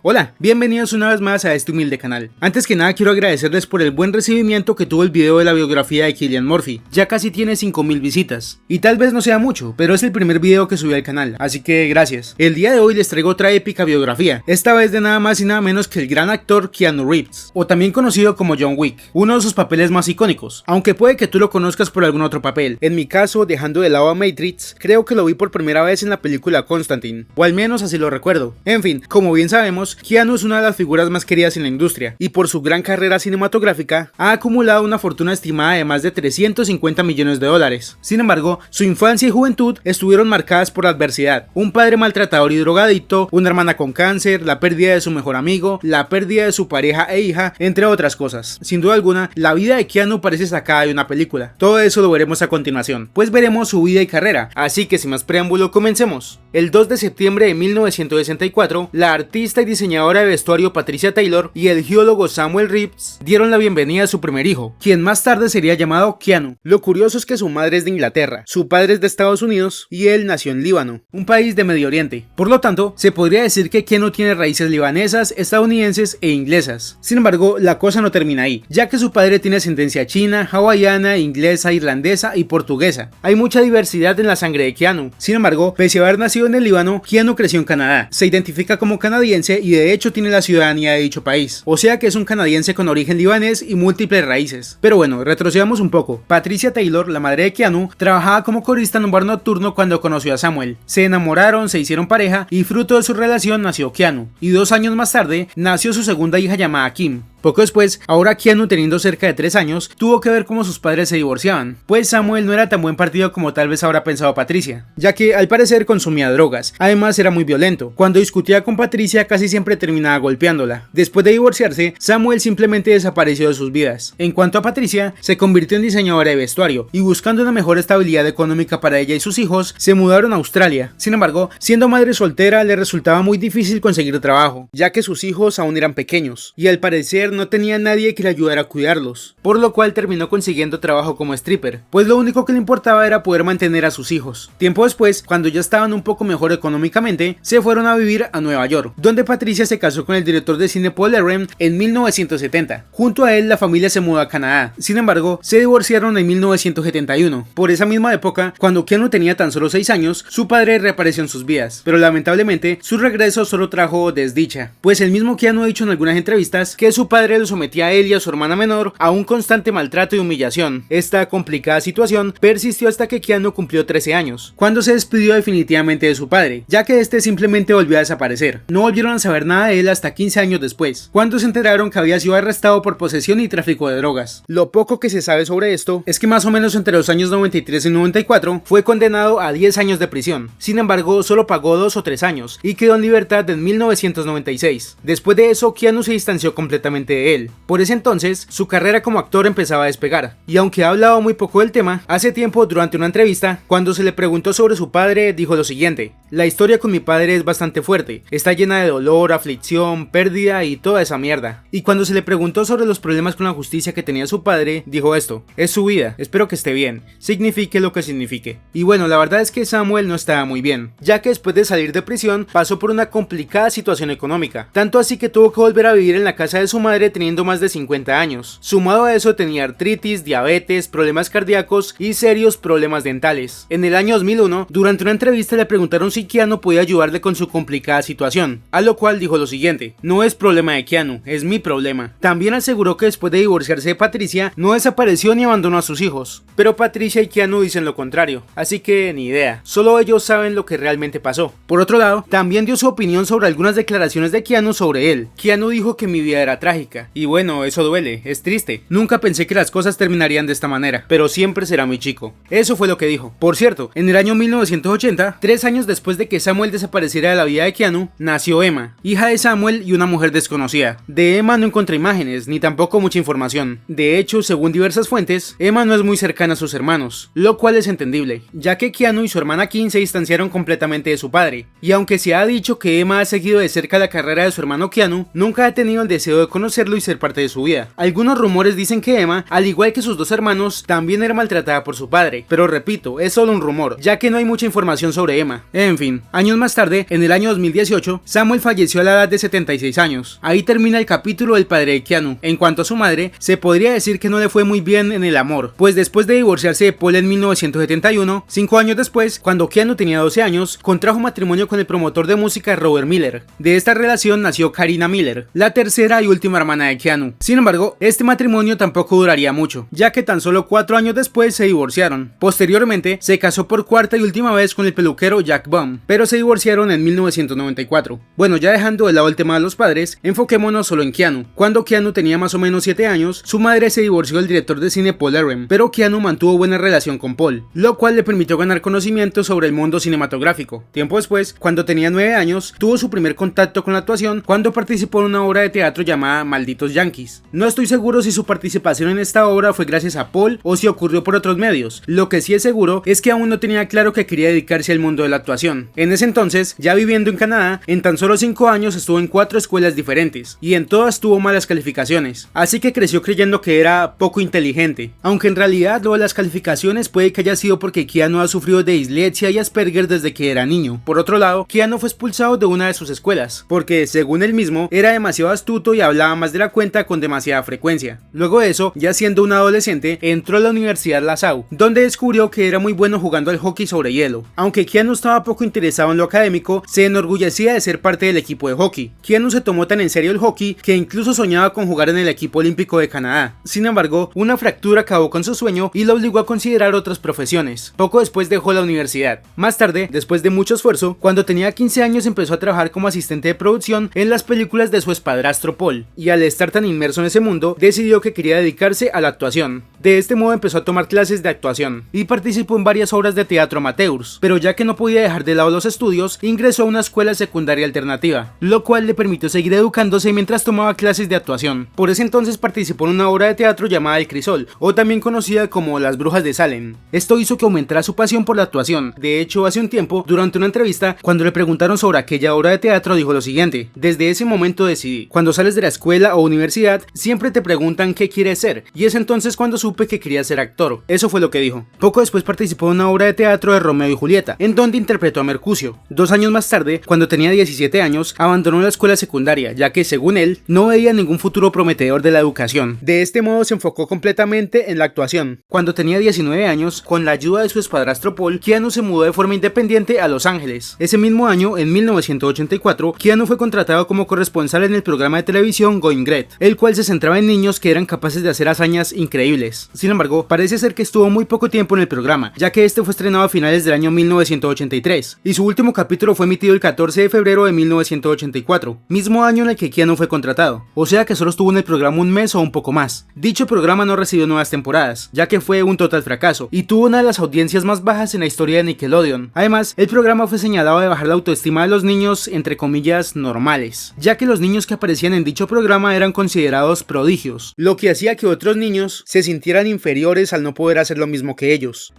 Hola, bienvenidos una vez más a este humilde canal. Antes que nada quiero agradecerles por el buen recibimiento que tuvo el video de la biografía de Cillian Murphy. Ya casi tiene 5000 visitas. Y tal vez no sea mucho, pero es el primer video que subí al canal, así que gracias. El día de hoy les traigo otra épica biografía, esta vez de nada más y nada menos que el gran actor Keanu Reeves, o también conocido como John Wick, uno de sus papeles más icónicos, aunque puede que tú lo conozcas por algún otro papel. En mi caso, dejando de lado a Matrix, creo que lo vi por primera vez en la película Constantine, o al menos así lo recuerdo. En fin, como bien sabemos, Keanu es una de las figuras más queridas en la industria, y por su gran carrera cinematográfica, ha acumulado una fortuna estimada de más de 350 millones de dólares. Sin embargo, su infancia y juventud estuvieron marcadas por la adversidad, un padre maltratador y drogadicto, una hermana con cáncer, la pérdida de su mejor amigo, la pérdida de su pareja e hija, entre otras cosas. Sin duda alguna, la vida de Keanu parece sacada de una película. Todo eso lo veremos a continuación, pues veremos su vida y carrera, así que sin más preámbulo, comencemos. El 2 de septiembre de 1964, la artista y diseñadora de vestuario Patricia Taylor y el geólogo Samuel Reeves dieron la bienvenida a su primer hijo, quien más tarde sería llamado Keanu. Lo curioso es que su madre es de Inglaterra, su padre es de Estados Unidos y él nació en Líbano, un país de Medio Oriente. Por lo tanto, se podría decir que Keanu tiene raíces libanesas, estadounidenses e inglesas. Sin embargo, la cosa no termina ahí, ya que su padre tiene ascendencia china, hawaiana, inglesa, irlandesa y portuguesa. Hay mucha diversidad en la sangre de Keanu. Sin embargo, pese a haber nacido en el Líbano, Keanu creció en Canadá, se identifica como canadiense y de hecho tiene la ciudadanía de dicho país, o sea que es un canadiense con origen libanés y múltiples raíces. Pero bueno, retrocedamos un poco. Patricia Taylor, la madre de Keanu, trabajaba como corista en un bar nocturno cuando conoció a Samuel. Se enamoraron, se hicieron pareja y fruto de su relación nació Keanu, y 2 años más tarde nació su segunda hija llamada Kim. Poco después, ahora Keanu teniendo cerca de 3 años, tuvo que ver cómo sus padres se divorciaban, pues Samuel no era tan buen partido como tal vez habrá pensado Patricia, ya que al parecer consumía drogas, además era muy violento. Cuando discutía con Patricia casi siempre terminaba golpeándola. Después de divorciarse, Samuel simplemente desapareció de sus vidas. En cuanto a Patricia, se convirtió en diseñadora de vestuario, y buscando una mejor estabilidad económica para ella y sus hijos, se mudaron a Australia. Sin embargo, siendo madre soltera le resultaba muy difícil conseguir trabajo, ya que sus hijos aún eran pequeños, y al parecer no tenía nadie que le ayudara a cuidarlos, por lo cual terminó consiguiendo trabajo como stripper, pues lo único que le importaba era poder mantener a sus hijos. Tiempo después, cuando ya estaban un poco mejor económicamente, se fueron a vivir a Nueva York, donde Patricia se casó con el director de cine Paul Eren en 1970. Junto a él, la familia se mudó a Canadá. Sin embargo, se divorciaron en 1971. Por esa misma época, cuando Keanu tenía tan solo 6 años, su padre reapareció en sus vidas, pero lamentablemente su regreso solo trajo desdicha, pues el mismo Keanu ha dicho en algunas entrevistas que su padre lo sometía a él y a su hermana menor a un constante maltrato y humillación. Esta complicada situación persistió hasta que Keanu cumplió 13 años, cuando se despidió definitivamente de su padre, ya que este simplemente volvió a desaparecer. No volvieron a saber nada de él hasta 15 años después, cuando se enteraron que había sido arrestado por posesión y tráfico de drogas. Lo poco que se sabe sobre esto es que más o menos entre los años 93 y 94 fue condenado a 10 años de prisión. Sin embargo, solo pagó 2 o 3 años y quedó en libertad en 1996. Después de eso, Keanu se distanció completamente de él. Por ese entonces, su carrera como actor empezaba a despegar, y aunque ha hablado muy poco del tema, hace tiempo durante una entrevista, cuando se le preguntó sobre su padre, dijo lo siguiente: la historia con mi padre es bastante fuerte, está llena de dolor, aflicción, pérdida y toda esa mierda. Y cuando se le preguntó sobre los problemas con la justicia que tenía su padre, dijo esto: es su vida, espero que esté bien, signifique lo que signifique. Y bueno, la verdad es que Samuel no estaba muy bien, ya que después de salir de prisión, pasó por una complicada situación económica, tanto así que tuvo que volver a vivir en la casa de su madre teniendo más de 50 años. Sumado a eso tenía artritis, diabetes, problemas cardíacos y serios problemas dentales. En el año 2001, durante una entrevista le preguntaron si Keanu podía ayudarle con su complicada situación, a lo cual dijo lo siguiente: no es problema de Keanu, es mi problema. También aseguró que después de divorciarse de Patricia, no desapareció ni abandonó a sus hijos, pero Patricia y Keanu dicen lo contrario, así que ni idea, solo ellos saben lo que realmente pasó. Por otro lado, también dio su opinión sobre algunas declaraciones de Keanu sobre él. Keanu dijo que mi vida era trágica, y bueno, eso duele, es triste. Nunca pensé que las cosas terminarían de esta manera, pero siempre será mi chico. Eso fue lo que dijo. Por cierto, en el año 1980, 3 años después de que Samuel desapareciera de la vida de Keanu, nació Emma, hija de Samuel y una mujer desconocida. De Emma no encontré imágenes, ni tampoco mucha información. De hecho, según diversas fuentes, Emma no es muy cercana a sus hermanos, lo cual es entendible, ya que Keanu y su hermana Kim se distanciaron completamente de su padre. Y aunque se ha dicho que Emma ha seguido de cerca la carrera de su hermano Keanu, nunca ha tenido el deseo de conocer conocerlo y ser parte de su vida. Algunos rumores dicen que Emma, al igual que sus dos hermanos, también era maltratada por su padre, pero repito, es solo un rumor, ya que no hay mucha información sobre Emma. En fin, años más tarde, en el año 2018, Samuel falleció a la edad de 76 años. Ahí termina el capítulo del padre de Keanu. En cuanto a su madre, se podría decir que no le fue muy bien en el amor, pues después de divorciarse de Paul en 1971, 5 años después, cuando Keanu tenía 12 años, contrajo matrimonio con el promotor de música Robert Miller. De esta relación nació Karina Miller, la tercera y última hermana de Keanu. Sin embargo, este matrimonio tampoco duraría mucho, ya que tan solo 4 años después se divorciaron. Posteriormente, se casó por cuarta y última vez con el peluquero Jack Baum, pero se divorciaron en 1994. Bueno, ya dejando de lado el tema de los padres, enfoquémonos solo en Keanu. Cuando Keanu tenía más o menos 7 años, su madre se divorció del director de cine Paul Aaron, pero Keanu mantuvo buena relación con Paul, lo cual le permitió ganar conocimiento sobre el mundo cinematográfico. Tiempo después, cuando tenía 9 años, tuvo su primer contacto con la actuación cuando participó en una obra de teatro llamada Malditos Yankees. No estoy seguro si su participación en esta obra fue gracias a Paul o si ocurrió por otros medios. Lo que sí es seguro es que aún no tenía claro que quería dedicarse al mundo de la actuación. En ese entonces, ya viviendo en Canadá, en tan solo 5 años estuvo en 4 escuelas diferentes y en todas tuvo malas calificaciones, así que creció creyendo que era poco inteligente, aunque en realidad lo de las calificaciones puede que haya sido porque Keanu ha sufrido de dislexia y Asperger desde que era niño. Por otro lado, Keanu fue expulsado de una de sus escuelas, porque según él mismo, era demasiado astuto y hablaba más de la cuenta con demasiada frecuencia. Luego de eso, ya siendo un adolescente, entró a la Universidad La Salle, donde descubrió que era muy bueno jugando al hockey sobre hielo. Aunque Keanu estaba poco interesado en lo académico, se enorgullecía de ser parte del equipo de hockey. Keanu se tomó tan en serio el hockey que incluso soñaba con jugar en el equipo olímpico de Canadá. Sin embargo, una fractura acabó con su sueño y lo obligó a considerar otras profesiones. Poco después dejó la universidad. Más tarde, después de mucho esfuerzo, cuando tenía 15 años empezó a trabajar como asistente de producción en las películas de su espadrastro Paul, y al estar tan inmerso en ese mundo, decidió que quería dedicarse a la actuación. De este modo empezó a tomar clases de actuación y participó en varias obras de teatro amateurs, pero ya que no podía dejar de lado los estudios, ingresó a una escuela secundaria alternativa, lo cual le permitió seguir educándose mientras tomaba clases de actuación. Por ese entonces participó en una obra de teatro llamada El Crisol, o también conocida como Las Brujas de Salem. Esto hizo que aumentara su pasión por la actuación. De hecho, hace un tiempo, durante una entrevista, cuando le preguntaron sobre aquella obra de teatro, dijo lo siguiente: desde ese momento decidí, cuando sales de la escuela o universidad, siempre te preguntan qué quieres ser, y es entonces cuando supe que quería ser actor. Eso fue lo que dijo. Poco después participó en una obra de teatro de Romeo y Julieta, en donde interpretó a Mercucio. 2 años más tarde, cuando tenía 17 años, abandonó la escuela secundaria, ya que según él, no veía ningún futuro prometedor de la educación. De este modo se enfocó completamente en la actuación. Cuando tenía 19 años, con la ayuda de su espadrastro Paul, Keanu se mudó de forma independiente a Los Ángeles. Ese mismo año, en 1984, Keanu fue contratado como corresponsal en el programa de televisión Going Great, el cual se centraba en niños que eran capaces de hacer hazañas increíbles. Sin embargo, parece ser que estuvo muy poco tiempo en el programa, ya que este fue estrenado a finales del año 1983, y su último capítulo fue emitido el 14 de febrero de 1984, mismo año en el que Keanu fue contratado, o sea que solo estuvo en el programa un mes o un poco más. Dicho programa no recibió nuevas temporadas, ya que fue un total fracaso, y tuvo una de las audiencias más bajas en la historia de Nickelodeon. Además, el programa fue señalado de bajar la autoestima de los niños, entre comillas, normales, ya que los niños que aparecían en dicho programa eran considerados prodigios, lo que hacía que otros niños se sintieran inferiores al no poder hacer lo mismo que ellos.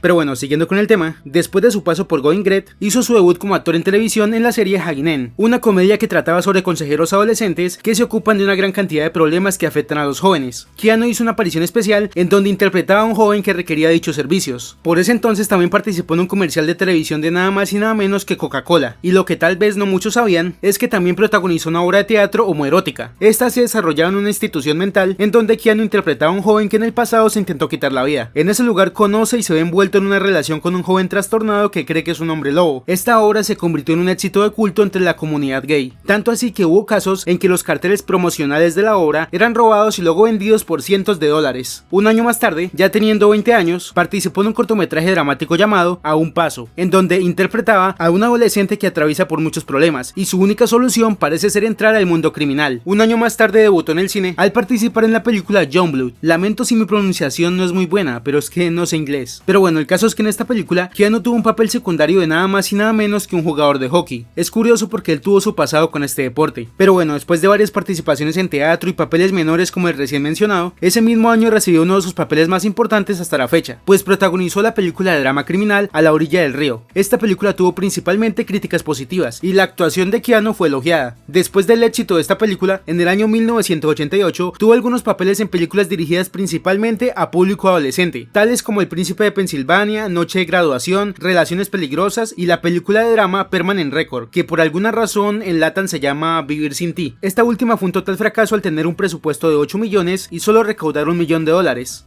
Pero bueno, siguiendo con el tema, después de su paso por Going Great, hizo su debut como actor en televisión en la serie Haginen, una comedia que trataba sobre consejeros adolescentes que se ocupan de una gran cantidad de problemas que afectan a los jóvenes. Keanu hizo una aparición especial en donde interpretaba a un joven que requería dichos servicios. Por ese entonces también participó en un comercial de televisión de nada más y nada menos que Coca-Cola, y lo que tal vez no muchos sabían es que también protagonizó una obra de teatro homoerótica. Esta se desarrollaba en una institución mental en donde Keanu interpretaba a un joven que en el pasado se intentó quitar la vida. En ese lugar conoce y se ve envuelto en una relación con un joven trastornado que cree que es un hombre lobo. Esta obra se convirtió en un éxito de culto entre la comunidad gay, tanto así que hubo casos en que los carteles promocionales de la obra eran robados y luego vendidos por cientos de dólares. Un año más tarde, ya teniendo 20 años, participó en un cortometraje dramático llamado A un Paso, en donde interpretaba a un adolescente que atraviesa por muchos problemas y su única solución parece ser entrar al mundo criminal. Un año más tarde debutó en el cine al participar en la película Youngblood. Lamento si mi pronunciación no es muy buena, pero es que no sé inglés. Pero bueno, el caso es que en esta película Keanu tuvo un papel secundario de nada más y nada menos que un jugador de hockey. Es curioso porque él tuvo su pasado con este deporte. Pero bueno, después de varias participaciones en teatro y papeles menores como el recién mencionado, ese mismo año recibió uno de sus papeles más importantes hasta la fecha, pues protagonizó la película de drama criminal A la orilla del río. Esta película tuvo principalmente críticas positivas y la actuación de Keanu fue elogiada. Después del éxito de esta película, en el año 1988 tuvo algunos papeles en películas dirigidas principalmente a público adolescente, tales como El príncipe de Pensilvania, Noche de graduación, Relaciones peligrosas y la película de drama Permanent Record, que por alguna razón en Latam se llama Vivir sin ti. Esta última fue un total fracaso al tener un presupuesto de 8 millones y solo recaudar $1 millón,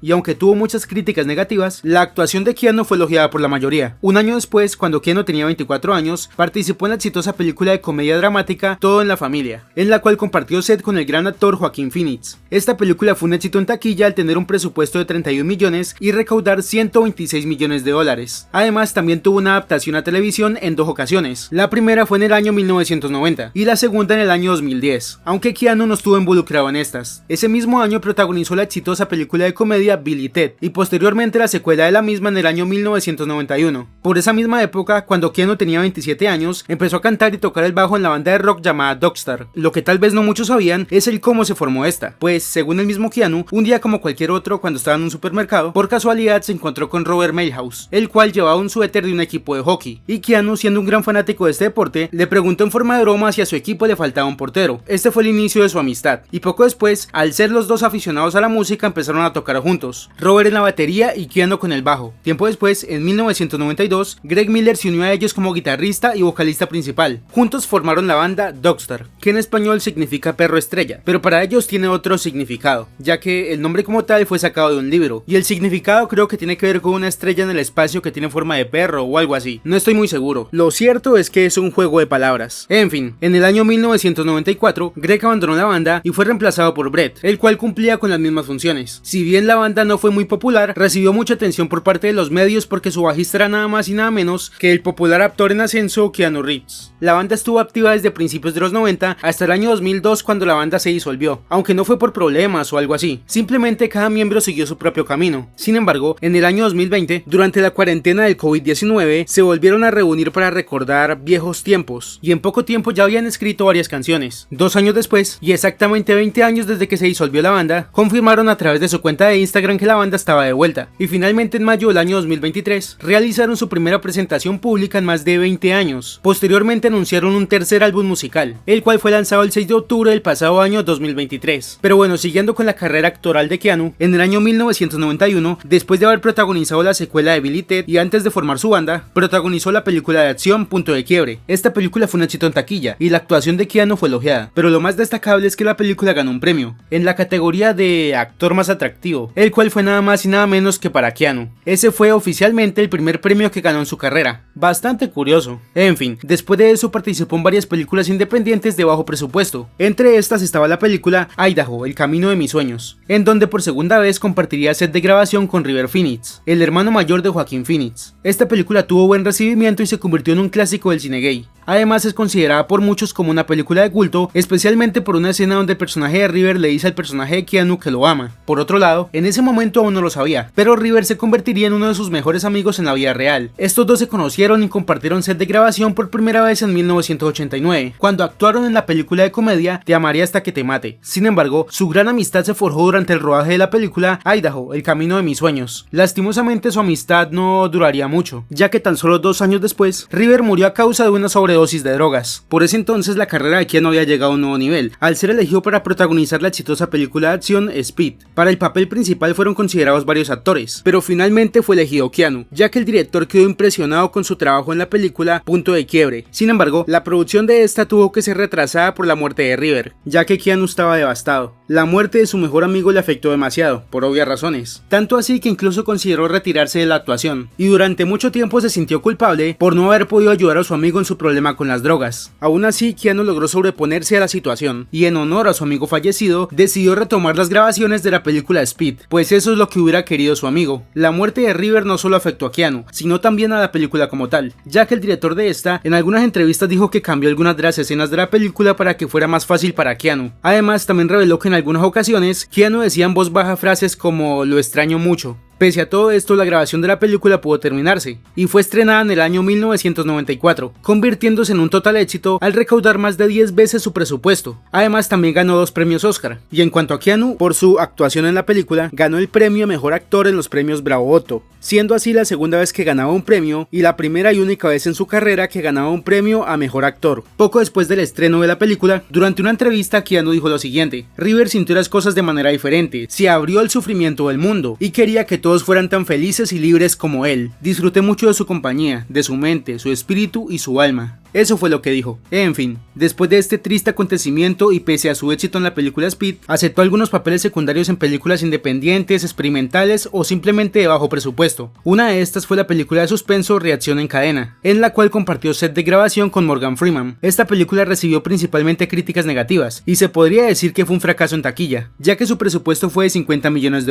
y aunque tuvo muchas críticas negativas, la actuación de Keanu fue elogiada por la mayoría. Un año después, cuando Keanu tenía 24 años, participó en la exitosa película de comedia dramática Todo en la familia, en la cual compartió set con el gran actor Joaquín Phoenix. Esta película fue un éxito en taquilla al tener un presupuesto de 31 millones y recaudar $126 millones. Además, también tuvo una adaptación a televisión en 2 ocasiones. La primera fue en el año 1990 y la segunda en el año 2010, aunque Keanu no estuvo involucrado en estas. Ese mismo año protagonizó la exitosa película de comedia Bill y Ted y posteriormente la secuela de la misma en el año 1991. Por esa misma época, cuando Keanu tenía 27 años, empezó a cantar y tocar el bajo en la banda de rock llamada Dogstar. Lo que tal vez no muchos sabían es el cómo se formó esta, pues según el mismo Keanu, un día como cualquier otro cuando estaba en un supermercado, por casualidad se encontró con Robert Milhouse, el cual llevaba un suéter de un equipo de hockey, y Keanu, siendo un gran fanático de este deporte, le preguntó en forma de broma si a su equipo le faltaba un portero. Este fue el inicio de su amistad, y poco después, al ser los dos aficionados a la música, empezaron a tocar juntos, Robert en la batería y Keanu con el bajo. Tiempo después, en 1992, Greg Miller se unió a ellos como guitarrista y vocalista principal. Juntos formaron la banda Dogstar, que en español significa perro estrella, pero para ellos tiene otro significado, ya que el nombre como tal fue sacado de un libro, y el significado creo que tiene que ver con una estrella en el espacio que tiene forma de perro o algo así. No estoy muy seguro. Lo cierto es que es un juego de palabras. En fin, en el año 1994, Greg abandonó la banda y fue reemplazado por Brett, el cual cumplía con las mismas funciones. Si bien la banda no fue muy popular, recibió mucha atención por parte de los medios porque su bajista era nada más y nada menos que el popular actor en ascenso Keanu Reeves. La banda estuvo activa desde principios de los 90 hasta el año 2002, cuando la banda se disolvió, aunque no fue por problemas o algo así, simplemente cada miembro siguió su propio camino. Sin embargo, en el año 2020, durante la cuarentena del COVID-19, se volvieron a reunir para recordar viejos tiempos, y en poco tiempo ya habían escrito varias canciones. 2 años después, y exactamente 20 años desde que se disolvió la banda, confirmaron a través de su cuenta de Instagram que la banda estaba de vuelta, y finalmente en mayo del año 2023, realizaron su primera presentación pública en más de 20 años. Posteriormente anunciaron un tercer álbum musical, el cual fue lanzado el 6 de octubre del pasado año 2023. Pero bueno, siguiendo con la carrera actoral de Keanu, en el año 1991, después de haber protagonizado la secuela de Bill y Ted y antes de formar su banda, protagonizó la película de acción Punto de Quiebre. Esta película fue un éxito en taquilla y la actuación de Keanu fue elogiada, pero lo más destacable es que la película ganó un premio en la categoría de actor más atractivo, el cual fue nada más y nada menos que para Keanu. Ese fue oficialmente el primer premio que ganó en su carrera. Bastante curioso. En fin, después de eso participó en varias películas independientes de bajo presupuesto. Entre estas estaba la película Idaho, el camino de mis sueños, en donde por segunda vez compartiría set de grabación con River Phoenix, el hermano mayor de Joaquín Phoenix. Esta película tuvo buen recibimiento y se convirtió en un clásico del cine gay. Además es considerada por muchos como una película de culto, especialmente por una escena donde el personaje de River le dice al personaje de Keanu que lo ama. Por otro lado, en ese momento aún no lo sabía, pero River se convertiría en uno de sus mejores amigos en la vida real. Estos dos se conocieron y compartieron set de grabación por primera vez en 1989, cuando actuaron en la película de comedia Te amaré hasta que te mate. Sin embargo, su gran amistad se forjó durante el rodaje de la película Idaho, el camino de mis sueños. Lastimosamente su amistad no duraría mucho, ya que tan solo 2 años después, River murió a causa de una sobredosis de drogas. Por ese entonces la carrera de Keanu había llegado a un nuevo nivel, al ser elegido para protagonizar la exitosa película de acción Speed. Para el papel principal fueron considerados varios actores, pero finalmente fue elegido Keanu, ya que el director quedó impresionado con su trabajo en la película Punto de Quiebre. Sin embargo, la producción de esta tuvo que ser retrasada por la muerte de River, ya que Keanu estaba devastado. La muerte de su mejor amigo le afectó demasiado, por obvias razones, tanto así que incluso consideró retirarse de la actuación, y durante mucho tiempo se sintió culpable por no haber podido ayudar a su amigo en su problema con las drogas. Aún así, Keanu logró sobreponerse a la situación, y en honor a su amigo fallecido, decidió retomar las grabaciones de la película Speed, pues eso es lo que hubiera querido su amigo. La muerte de River no solo afectó a Keanu, sino también a la película como tal, ya que el director de esta, en algunas entrevistas dijo que cambió algunas de las escenas de la película para que fuera más fácil para Keanu. Además, también reveló que en algunas ocasiones, Keanu decía en voz baja frases como "lo extraño mucho". Pese a todo esto, la grabación de la película pudo terminarse, y fue estrenada en el año 1994, convirtiéndose en un total éxito al recaudar más de 10 veces su presupuesto. Además, también ganó 2 premios Oscar. Y en cuanto a Keanu, por su actuación en la película, ganó el premio a Mejor Actor en los premios Bravo Otto, siendo así la segunda vez que ganaba un premio y la primera y única vez en su carrera que ganaba un premio a Mejor Actor. Poco después del estreno de la película, durante una entrevista, Keanu dijo lo siguiente: River sintió las cosas de manera diferente, se abrió al sufrimiento del mundo y quería que todos fueran tan felices y libres como él. Disfruté mucho de su compañía, de su mente, su espíritu y su alma. Eso fue lo que dijo. En fin, después de este triste acontecimiento y pese a su éxito en la película Speed, aceptó algunos papeles secundarios en películas independientes, experimentales o simplemente de bajo presupuesto. Una de estas fue la película de suspenso Reacción en Cadena, en la cual compartió set de grabación con Morgan Freeman. Esta película recibió principalmente críticas negativas y se podría decir que fue un fracaso en taquilla, ya que su presupuesto fue de $50 millones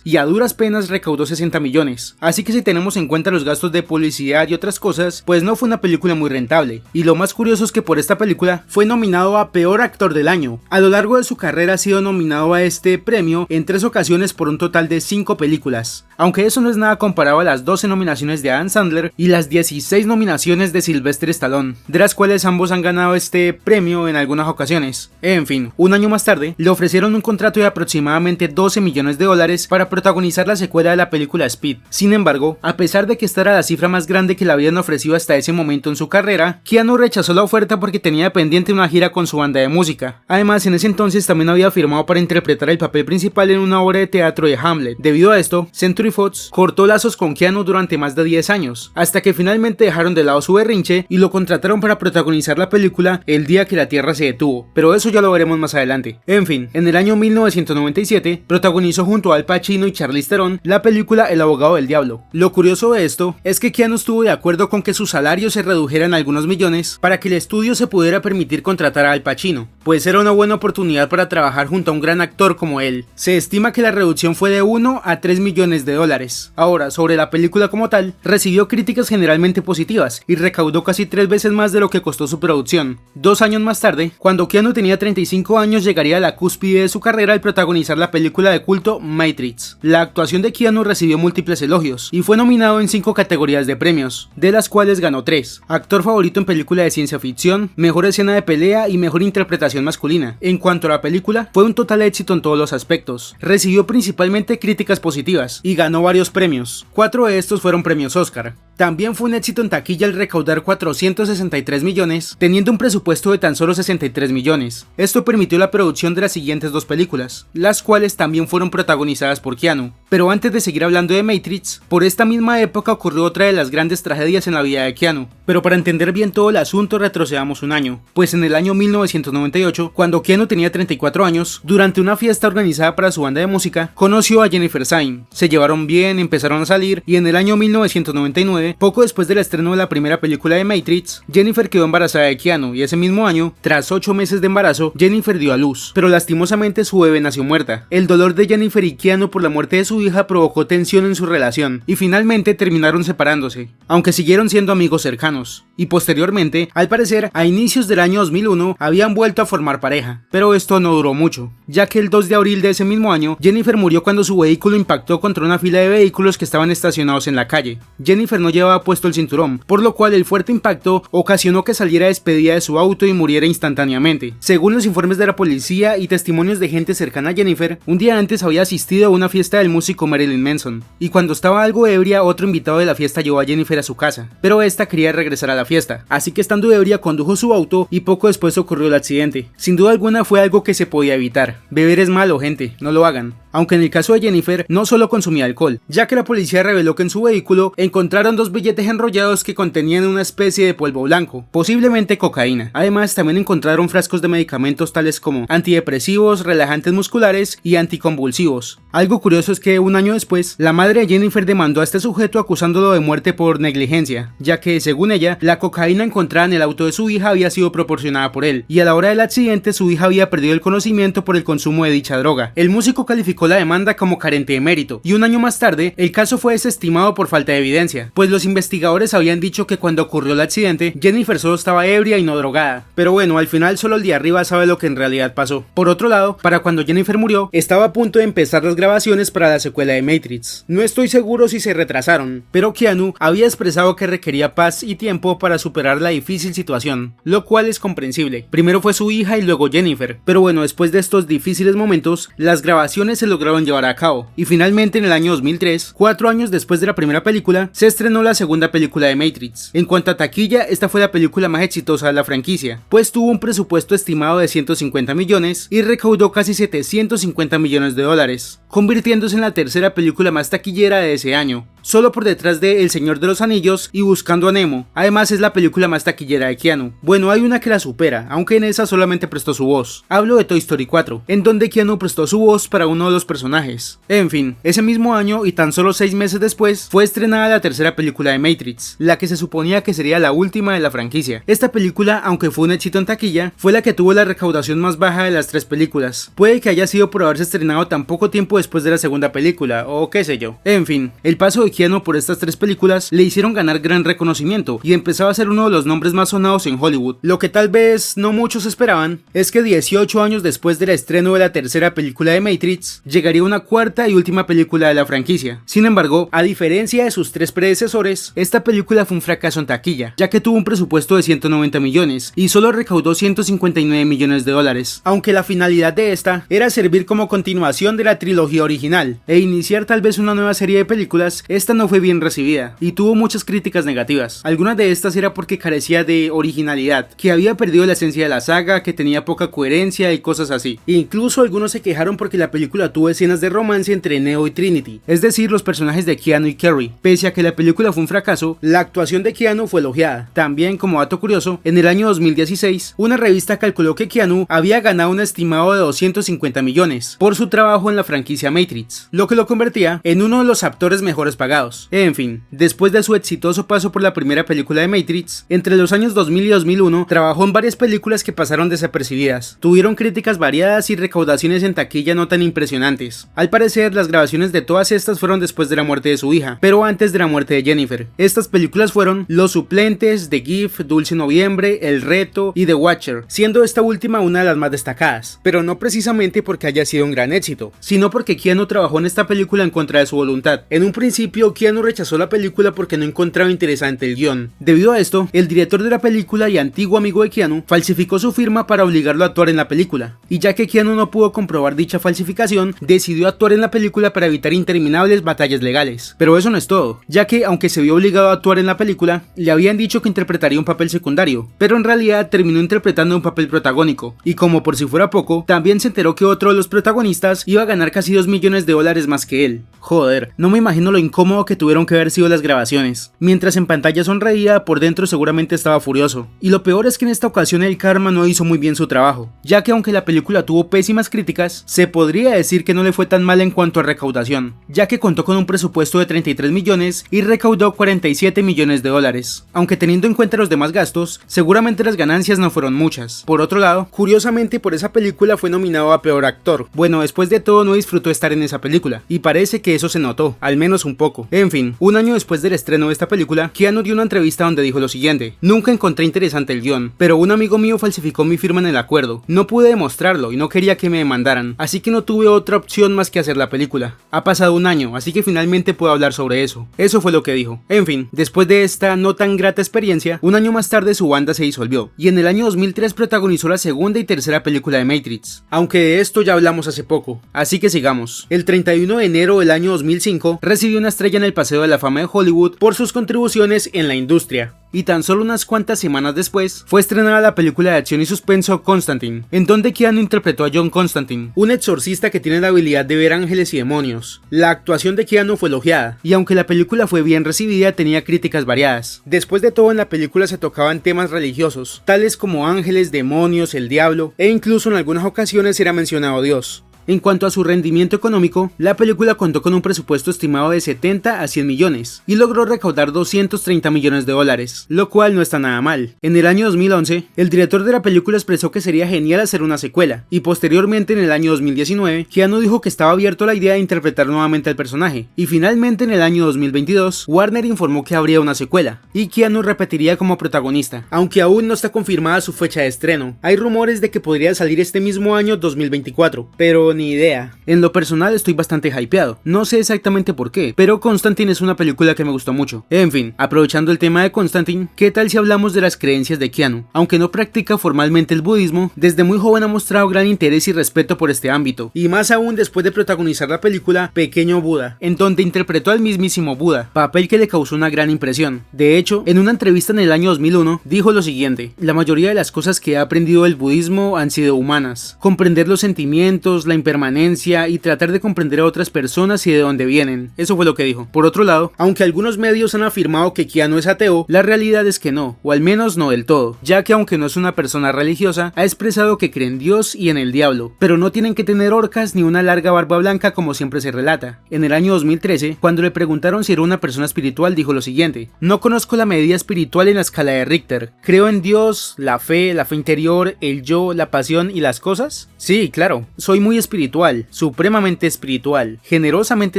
y a duras penas recaudó 60 millones. Así que si tenemos en cuenta los gastos de publicidad y otras cosas, pues no fue una película muy rentable. Y lo más curioso es que por esta película fue nominado a Peor Actor del Año. A lo largo de su carrera ha sido nominado a este premio en 3 ocasiones por un total de 5 películas, aunque eso no es nada comparado a las 12 nominaciones de Adam Sandler y las 16 nominaciones de Sylvester Stallone, de las cuales ambos han ganado este premio en algunas ocasiones. En fin, un año más tarde le ofrecieron un contrato de aproximadamente $12 millones para protagonizar la secuela de la película Speed. Sin embargo, a pesar de que esta era la cifra más grande que le habían ofrecido hasta ese momento en su carrera, Keanu rechazó la oferta porque tenía pendiente una gira con su banda de música. Además, en ese entonces también había firmado para interpretar el papel principal en una obra de teatro de Hamlet. Debido a esto, Century Fox cortó lazos con Keanu durante más de 10 años, hasta que finalmente dejaron de lado su berrinche y lo contrataron para protagonizar la película El día que la Tierra se detuvo, pero eso ya lo veremos más adelante. En fin, en el año 1997 protagonizó junto a Al Pacino y Charlize Theron la película El abogado del diablo. Lo curioso de esto es que Keanu estuvo de acuerdo con que su salario se redujera en algunos millones para que el estudio se pudiera permitir contratar a Al Pacino, pues era una buena oportunidad para trabajar junto a un gran actor como él. Se estima que la reducción fue de 1 a 3 millones de dólares. Ahora, sobre la película como tal, recibió críticas generalmente positivas y recaudó casi 3 veces más de lo que costó su producción. 2 años más tarde, cuando Keanu tenía 35 años, llegaría a la cúspide de su carrera al protagonizar la película de culto Matrix. La actuación de Keanu recibió múltiples elogios y fue nominado en 5 categorías de premios, de las cuales ganó 3: actor favorito en película de ciencia ficción, mejor escena de pelea y mejor interpretación masculina. En cuanto a la película, fue un total éxito en todos los aspectos. Recibió principalmente críticas positivas y ganó varios premios. 4 de estos fueron premios Oscar. También fue un éxito en taquilla al recaudar 463 millones, teniendo un presupuesto de tan solo 63 millones. Esto permitió la producción de las siguientes 2 películas, las cuales también fueron protagonizadas por Keanu. Pero antes de seguir hablando de Matrix, por esta misma época ocurrió otra de las grandes tragedias en la vida de Keanu. Pero para entender bien todo el asunto, retrocedamos un año, pues en el año 1998, cuando Keanu tenía 34 años, durante una fiesta organizada para su banda de música, conoció a Jennifer Syme. Se llevaron bien, empezaron a salir, y en el año 1999, poco después del estreno de la primera película de Matrix, Jennifer quedó embarazada de Keanu, y ese mismo año, tras 8 meses de embarazo, Jennifer dio a luz, pero lastimosamente su bebé nació muerta. El dolor de Jennifer y Keanu por la muerte de su hija provocó tensión en su relación, y finalmente terminaron separándose, aunque siguieron siendo amigos cercanos, y posteriormente, al parecer, a inicios del año 2001, habían vuelto a formar pareja, pero esto no duró mucho, ya que el 2 de abril de ese mismo año, Jennifer murió cuando su vehículo impactó contra una fila de vehículos que estaban estacionados en la calle. Jennifer no llevaba puesto el cinturón, por lo cual el fuerte impacto ocasionó que saliera despedida de su auto y muriera instantáneamente. Según los informes de la policía y testimonios de gente cercana a Jennifer, un día antes había asistido a una fiesta del músico Marilyn Manson, y cuando estaba algo ebria, otro invitado de la fiesta llevó a Jennifer a su casa, pero esta quería regresar a la fiesta, así que estando ebria condujo su auto y poco después ocurrió el accidente. Sin duda alguna fue algo que se podía evitar. Beber es malo, gente, no lo hagan. Aunque en el caso de Jennifer no solo consumía alcohol, ya que la policía reveló que en su vehículo encontraron 2 billetes enrollados que contenían una especie de polvo blanco, posiblemente cocaína. Además, también encontraron frascos de medicamentos tales como antidepresivos, relajantes musculares y anticonvulsivos. Algo curioso es que un año después, la madre de Jennifer demandó a este sujeto acusándolo de muerte por negligencia, ya que, según ella, la cocaína encontrada en el auto de su hija había sido proporcionada por él, y a la hora del accidente su hija había perdido el conocimiento por el consumo de dicha droga. El músico calificó la demanda como carente de mérito, y un año más tarde, el caso fue desestimado por falta de evidencia, pues los investigadores habían dicho que cuando ocurrió el accidente, Jennifer solo estaba ebria y no drogada. Pero bueno, al final solo el de arriba sabe lo que en realidad pasó. Por otro lado, para cuando Jennifer murió, estaba a punto de empezar las grabaciones para la secuela de Matrix. No estoy seguro si se retrasaron, pero Keanu había expresado que requería paz y tiempo para superar la difícil situación, lo cual es comprensible. Primero fue su hija y luego Jennifer, pero bueno, después de estos difíciles momentos, las grabaciones se lograron llevar a cabo, y finalmente en el año 2003, 4 años después de la primera película, se estrenó la segunda película de Matrix. En cuanto a taquilla, esta fue la película más exitosa de la franquicia, pues tuvo un presupuesto estimado de 150 millones y recaudó casi 750 millones de dólares, convirtiéndose en la tercera película más taquillera de ese año, solo por detrás de El Señor de los Anillos y Buscando a Nemo. Además es la película más taquillera de Keanu. Bueno, hay una que la supera, aunque en esa solamente prestó su voz. Hablo de Toy Story 4, en donde Keanu prestó su voz para uno de los personajes. En fin, ese mismo año y tan solo 6 meses después, fue estrenada la tercera película de Matrix, la que se suponía que sería la última de la franquicia. Esta película, aunque fue un éxito en taquilla, fue la que tuvo la recaudación más baja de las 3 películas. Puede que haya sido por haberse estrenado tan poco tiempo después de la segunda película, o qué sé yo. En fin, el paso de Keanu por estas 3 películas le hicieron ganar gran reconocimiento y empezaba a ser uno de los nombres más sonados en Hollywood. Lo que tal vez no muchos esperaban es que 18 años después del estreno de la tercera película de Matrix, llegaría una cuarta y última película de la franquicia. Sin embargo, a diferencia de sus 3 predecesores, esta película fue un fracaso en taquilla, ya que tuvo un presupuesto de 190 millones y solo recaudó 159 millones de dólares, aunque la finalidad de esta era servir como continuación de la trilogía original e iniciar tal vez una nueva serie de películas. Esta no fue bien recibida y tuvo muchas críticas negativas. Algunas de estas era porque carecía de originalidad, que había perdido la esencia de la saga, que tenía poca coherencia y cosas así. Incluso algunos se quejaron porque la película tuvo escenas de romance entre Neo y Trinity, es decir, los personajes de Keanu y Carrie. Pese a que la película fue un fracaso, la actuación de Keanu fue elogiada. También, como dato curioso, en el año 2016, una revista calculó que Keanu había ganado un estimado de 250 millones por su trabajo en la franquicia Matrix, lo que lo convertía en uno de los actores mejores pagados. En fin, después de su exitoso paso por la primera película de Matrix, entre los años 2000 y 2001, trabajó en varias películas que pasaron desapercibidas. Tuvieron críticas variadas y recaudaciones en taquilla no tan impresionantes. Al parecer, las grabaciones de todas estas fueron después de la muerte de su hija, pero antes de la muerte de Jennifer. Estas películas fueron Los Suplentes, The Gift, Dulce Noviembre, El Reto y The Watcher, siendo esta última una de las más destacadas, pero no precisamente porque haya sido un gran éxito, sino porque Keanu trabajó en esta película en contra de su voluntad. En un principio, Keanu rechazó la película porque no encontraba interesante el guión. Debido a esto, el director de la película y antiguo amigo de Keanu falsificó su firma para obligarlo a actuar en la película, y ya que Keanu no pudo comprobar dicha falsificación, decidió actuar en la película para evitar interminables batallas legales. Pero eso no es todo, ya que aunque se vio obligado a actuar en la película, le habían dicho que interpretaría un papel secundario, pero en realidad terminó interpretando un papel protagónico, y como por si fuera poco, también se enteró que otro de los protagonistas iba a ganar casi 2 millones de dólares más que él. Joder, no me imagino lo incómodo que tuvieron que haber sido las grabaciones. Mientras en pantalla sonreía, por dentro seguramente estaba furioso. Y lo peor es que en esta ocasión el karma no hizo muy bien su trabajo, ya que aunque la película tuvo pésimas críticas, se podría decir que no le fue tan mal en cuanto a recaudación, ya que contó con un presupuesto de 33 millones y recaudó 47 millones de dólares. Aunque teniendo en cuenta los demás gastos, seguramente las ganancias no fueron muchas. Por otro lado, curiosamente por esa película fue nominado a Peor Actor. Bueno, después de todo no disfrutó estar en esa película, y parece que eso se notó, al menos un poco. En fin, un año después del estreno de esta película, Keanu dio una entrevista donde dijo lo siguiente: nunca encontré interesante el guión, pero un amigo mío falsificó mi firma en el acuerdo. No pude demostrarlo y no quería que me demandaran, así que no tuve otra opción más que hacer la película. Ha pasado un año, así que finalmente puedo hablar sobre eso. Eso fue lo que dijo. En fin, después de esta no tan grata experiencia, un año más tarde su banda se disolvió, y en el año 2003 protagonizó la segunda y tercera película de Matrix, aunque de esto ya hablamos hace poco, así que sigamos. El 31 de enero del año 2005 recibió una estrella en el Paseo de la Fama de Hollywood por sus contribuciones en la industria. Y tan solo unas cuantas semanas después fue estrenada la película de acción y suspenso Constantine, en donde Keanu interpretó a John Constantine, un exorcista que tiene la habilidad de ver ángeles y demonios. La actuación de Keanu fue elogiada, y aunque la película fue bien recibida, tenía críticas variadas. Después de todo, en la película se tocaban temas religiosos, tales como ángeles, demonios, el diablo, e incluso en algunas ocasiones era mencionado Dios. En cuanto a su rendimiento económico, la película contó con un presupuesto estimado de 70 a 100 millones y logró recaudar 230 millones de dólares, lo cual no está nada mal. En el año 2011, el director de la película expresó que sería genial hacer una secuela, y posteriormente en el año 2019, Keanu dijo que estaba abierto a la idea de interpretar nuevamente al personaje, y finalmente en el año 2022, Warner informó que habría una secuela, y Keanu repetiría como protagonista, aunque aún no está confirmada su fecha de estreno. Hay rumores de que podría salir este mismo año 2024, pero ni idea. En lo personal estoy bastante hypeado, no sé exactamente por qué, pero Constantine es una película que me gustó mucho. En fin, aprovechando el tema de Constantine, ¿qué tal si hablamos de las creencias de Keanu? Aunque no practica formalmente el budismo, desde muy joven ha mostrado gran interés y respeto por este ámbito, y más aún después de protagonizar la película Pequeño Buda, en donde interpretó al mismísimo Buda, papel que le causó una gran impresión. De hecho, en una entrevista en el año 2001, dijo lo siguiente: la mayoría de las cosas que he aprendido del budismo han sido humanas. Comprender los sentimientos, la impermanencia y tratar de comprender a otras personas y de dónde vienen. Eso fue lo que dijo. Por otro lado, aunque algunos medios han afirmado que Keanu es ateo, la realidad es que no, o al menos no del todo, ya que aunque no es una persona religiosa, ha expresado que cree en Dios y en el diablo, pero no tienen que tener orcas ni una larga barba blanca como siempre se relata. En el año 2013, cuando le preguntaron si era una persona espiritual, dijo lo siguiente: no conozco la medida espiritual en la escala de Richter. ¿Creo en Dios, la fe interior, el yo, la pasión y las cosas? Sí, claro. Soy muy espiritual, supremamente espiritual, generosamente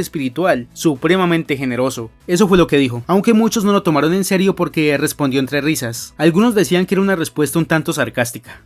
espiritual, supremamente generoso. Eso fue lo que dijo, aunque muchos no lo tomaron en serio porque respondió entre risas. Algunos decían que era una respuesta un tanto sarcástica.